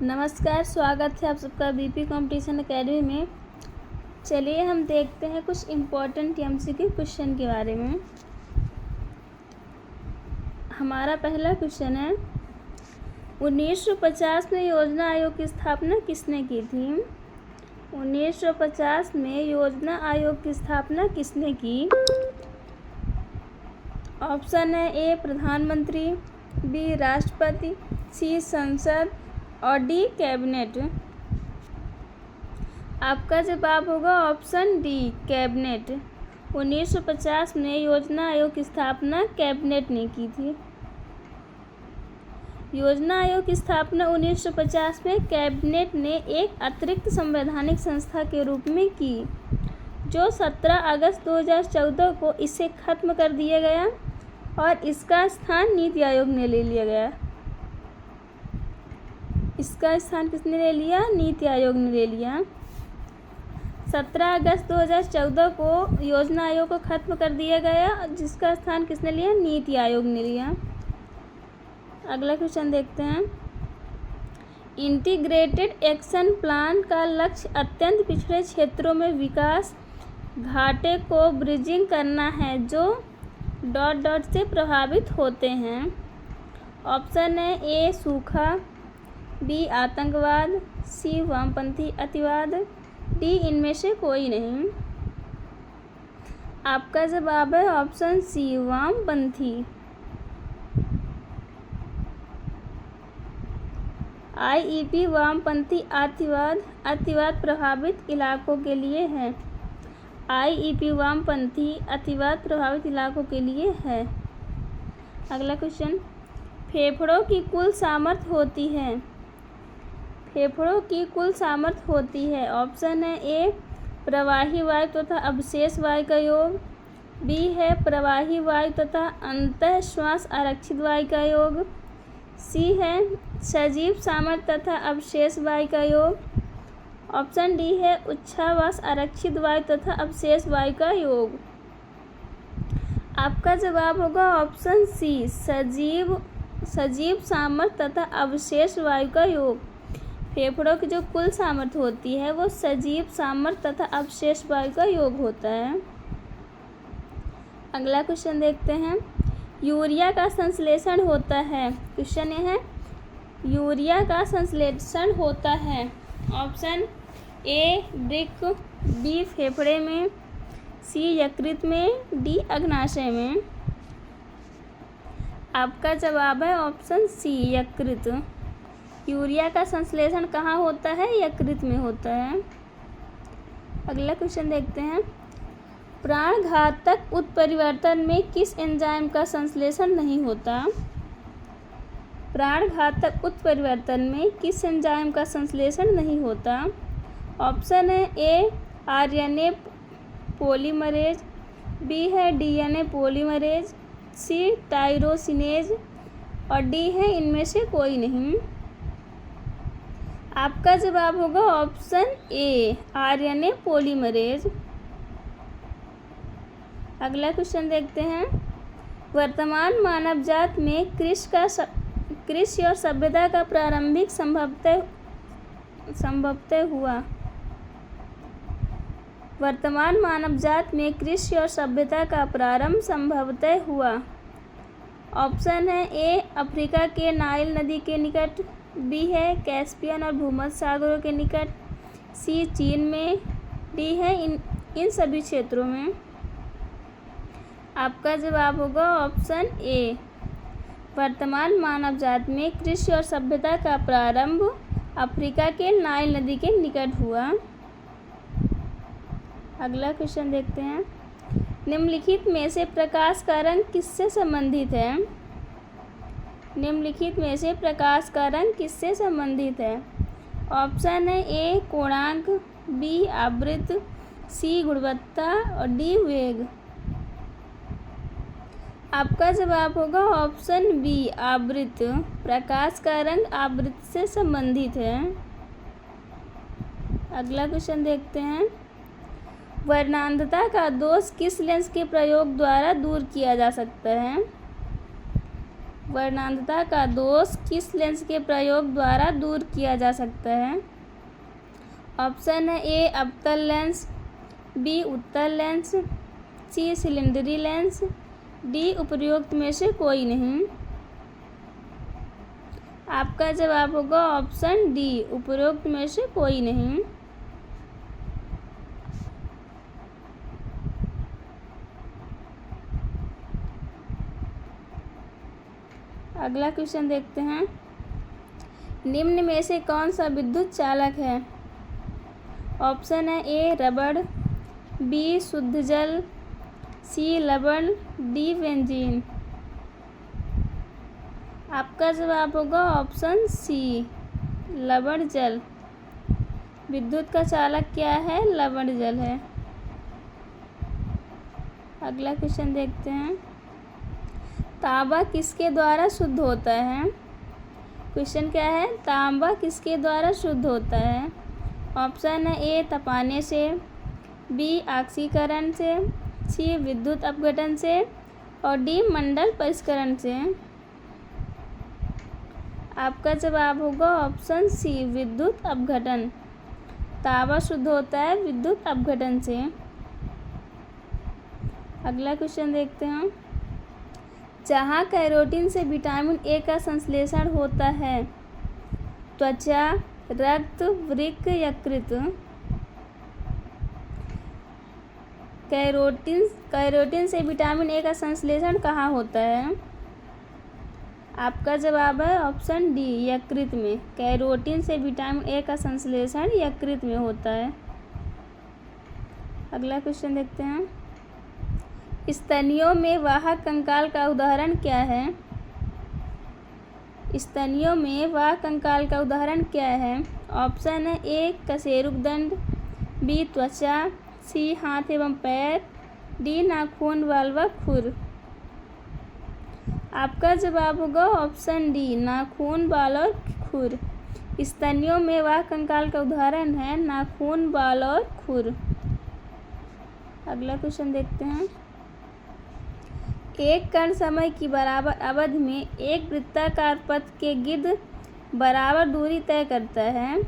नमस्कार, स्वागत है आप सबका बीपी कंपटीशन एकेडमी में। चलिए हम देखते हैं कुछ इम्पोर्टेंट एमसीक्यू क्वेश्चन के बारे में। हमारा पहला क्वेश्चन है, 1950 में योजना आयोग की स्थापना किसने की थी? 1950 में योजना आयोग की स्थापना किसने की? ऑप्शन है ए प्रधानमंत्री, बी राष्ट्रपति, सी संसद और डी कैबिनेट। आपका जवाब होगा ऑप्शन डी कैबिनेट। 1950 में योजना आयोग की स्थापना कैबिनेट ने की थी। योजना आयोग की स्थापना 1950 में कैबिनेट ने एक अतिरिक्त संवैधानिक संस्था के रूप में की, जो 17 अगस्त 2014 को इसे खत्म कर दिया गया और इसका स्थान नीति आयोग ने ले लिया गया। इसका स्थान किसने ले लिया? नीति आयोग ने ले लिया। 17 अगस्त 2014 को योजना आयोग को खत्म कर दिया गया, जिसका स्थान किसने लिया? नीति आयोग ने लिया। अगला क्वेश्चन देखते हैं, इंटीग्रेटेड एक्शन प्लान का लक्ष्य अत्यंत पिछड़े क्षेत्रों में विकास घाटे को ब्रिजिंग करना है जो ... से प्रभावित होते हैं। ऑप्शन है ए सूखा, बी आतंकवाद, सी वामपंथी अतिवाद, डी इनमें से कोई नहीं। आपका जवाब है ऑप्शन सी वामपंथी। आईईपी वामपंथी अतिवाद प्रभावित इलाकों के लिए है। आईईपी वामपंथी अतिवाद प्रभावित इलाकों के लिए है। अगला क्वेश्चन, फेफड़ों की कुल सामर्थ्य होती है। फेफड़ों की कुल सामर्थ्य होती है। ऑप्शन है ए प्रवाही वायु तथा अवशेष वायु का योग, बी है प्रवाही वायु तथा अंतः श्वास आरक्षित वायु का योग, सी है सजीव सामर्थ्य तथा अवशेष वायु का योग, ऑप्शन डी है उच्छ्वास आरक्षित वायु तथा अवशेष वायु का योग। आपका जवाब होगा ऑप्शन सी सजीव सामर्थ्य तथा अवशेष वायु का योग। फेफड़ों की जो कुल सामर्थ्य होती है वो सजीव सामर्थ्य तथा अवशेष वायु का योग होता है। अगला क्वेश्चन देखते हैं, यूरिया का संश्लेषण होता है। क्वेश्चन ये है, यूरिया का संश्लेषण होता है। ऑप्शन ए वृक्क, बी फेफड़े में, सी यकृत में, डी अग्नाशय में। आपका जवाब है ऑप्शन सी यकृत। यूरिया का संश्लेषण कहाँ होता है? यकृत में होता है। अगला क्वेश्चन देखते हैं, प्राणघातक उत्परिवर्तन में किस एंजाइम का संश्लेषण नहीं होता? प्राणघातक उत्परिवर्तन में किस एंजाइम का संश्लेषण नहीं होता? ऑप्शन है ए आरएनए पॉलीमरेज, बी है डीएनए पॉलीमरेज, सी टायरोसिनेज और डी है इनमें से कोई नहीं। आपका जवाब होगा ऑप्शन ए आरएनए पॉलीमरेज। अगला क्वेश्चन देखते हैं, वर्तमान मानव जात में कृषि और सभ्यता का प्रारंभिक संभवतः हुआ। वर्तमान मानव जात में कृषि और सभ्यता का प्रारंभ संभवतः हुआ। ऑप्शन है ए अफ्रीका के नाइल नदी के निकट, बी है कैस्पियन और भूमध्य सागरों के निकट, सी चीन में, डी है इन सभी क्षेत्रों में। आपका जवाब होगा ऑप्शन ए वर्तमान मानव जात में कृषि और सभ्यता का प्रारंभ अफ्रीका के नाइल नदी के निकट हुआ। अगला क्वेश्चन देखते हैं, निम्नलिखित में से प्रकाश का रंग किससे संबंधित है? निम्नलिखित में से प्रकाश का रंग किससे संबंधित है? ऑप्शन है ए कोणांक, बी आवृत्ति, सी गुणवत्ता और डी वेग। आपका जवाब होगा ऑप्शन बी आवृत्ति। प्रकाश का रंग आवृत्ति से संबंधित है। अगला क्वेश्चन देखते हैं, वर्णांधता का दोष किस लेंस के प्रयोग द्वारा दूर किया जा सकता है? वर्णांतता का दोष किस लेंस के प्रयोग द्वारा दूर किया जा सकता है? ऑप्शन है ए अवतल लेंस, बी उत्तल लेंस, सी सिलेंडरी लेंस, डी उपरोक्त में से कोई नहीं। आपका जवाब होगा ऑप्शन डी, उपरोक्त में से कोई नहीं। अगला क्वेश्चन देखते हैं। निम्न में से कौन सा विद्युत चालक है? ऑप्शन है ए रबड़, बी शुद्ध जल, सी लवण, डी बेंजीन। आपका जवाब होगा ऑप्शन सी, लवण जल। विद्युत का चालक क्या है? लवण जल है। अगला क्वेश्चन देखते हैं। तांबा किसके द्वारा शुद्ध होता है? क्वेश्चन क्या है? तांबा किसके द्वारा शुद्ध होता है? ऑप्शन है ए तपाने से, बी ऑक्सीकरण से, सी विद्युत अपघटन से और डी मंडल परिष्करण से। आपका जवाब होगा ऑप्शन सी, विद्युत अपघटन। तांबा शुद्ध होता है विद्युत अपघटन से। अगला क्वेश्चन देखते हैं। जहाँ कैरोटीन से विटामिन ए का संश्लेषण होता है, त्वचा, रक्त, वृक्क, यकृत। कैरोटीन से विटामिन ए का संश्लेषण कहाँ होता है? आपका जवाब है ऑप्शन डी, यकृत में। कैरोटीन से विटामिन ए का संश्लेषण यकृत में होता है। अगला क्वेश्चन देखते हैं। स्तनियों में वाहक कंकाल का उदाहरण क्या है? स्तनियों में वाहक कंकाल का उदाहरण क्या है? ऑप्शन है ए कशेरुकदंड, बी त्वचा, सी हाथ एवं पैर, डी नाखून, बाल व खुर। आपका जवाब होगा ऑप्शन डी, नाखून, बाल और खुर। स्तनियों में वाहक कंकाल का उदाहरण है नाखून, बाल और खुर। अगला क्वेश्चन देखते हैं। एक कण समय की बराबर अवधि में एक वृत्ताकार पथ के गिद्ध बराबर दूरी तय करता है।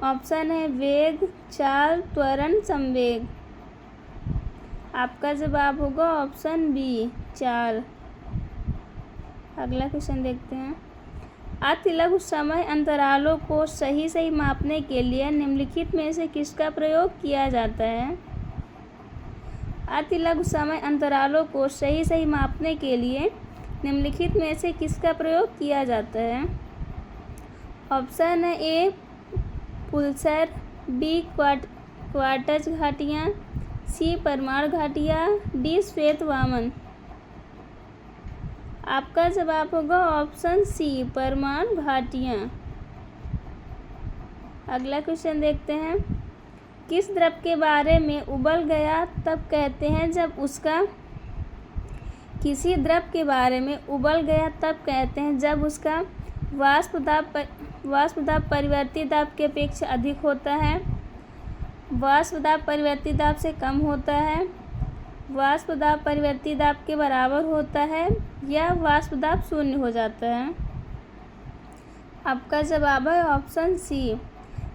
ऑप्शन है वेग, चाल, त्वरण, संवेग। आपका जवाब होगा ऑप्शन बी, चाल। अगला क्वेश्चन देखते हैं। अतिलघु समय अंतरालों को सही मापने के लिए निम्नलिखित में से किसका प्रयोग किया जाता है? अतिलघु समय अंतरालों को सही मापने के लिए निम्नलिखित में से किसका प्रयोग किया जाता है? ऑप्शन है ए पुल्सर, बी क्वार्ट्ज घाटियाँ, सी परमाणु घाटियाँ, डी श्वेत वामन। आपका जवाब होगा ऑप्शन सी, परमाणु घाटियाँ। अगला क्वेश्चन देखते हैं। किस द्रव के बारे में उबल गया तब कहते हैं जब उसका किसी द्रव के बारे में उबल गया तब कहते हैं जब उसका वाष्प दाब परिवर्ती दाब की अपेक्षा अधिक होता है, वाष्प दाब परिवर्ती दाब से कम होता है, वाष्प दाब परिवर्ती दाब के बराबर होता है या वाष्प दाब शून्य हो जाता है। आपका जवाब है ऑप्शन सी,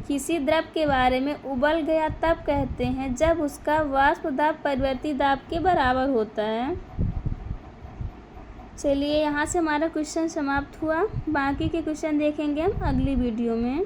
किसी द्रव के बारे में उबल गया तब कहते हैं जब उसका वाष्प दाब परिवर्ती दाब के बराबर होता है। चलिए यहाँ से हमारा क्वेश्चन समाप्त हुआ। बाकी के क्वेश्चन देखेंगे हम अगली वीडियो में।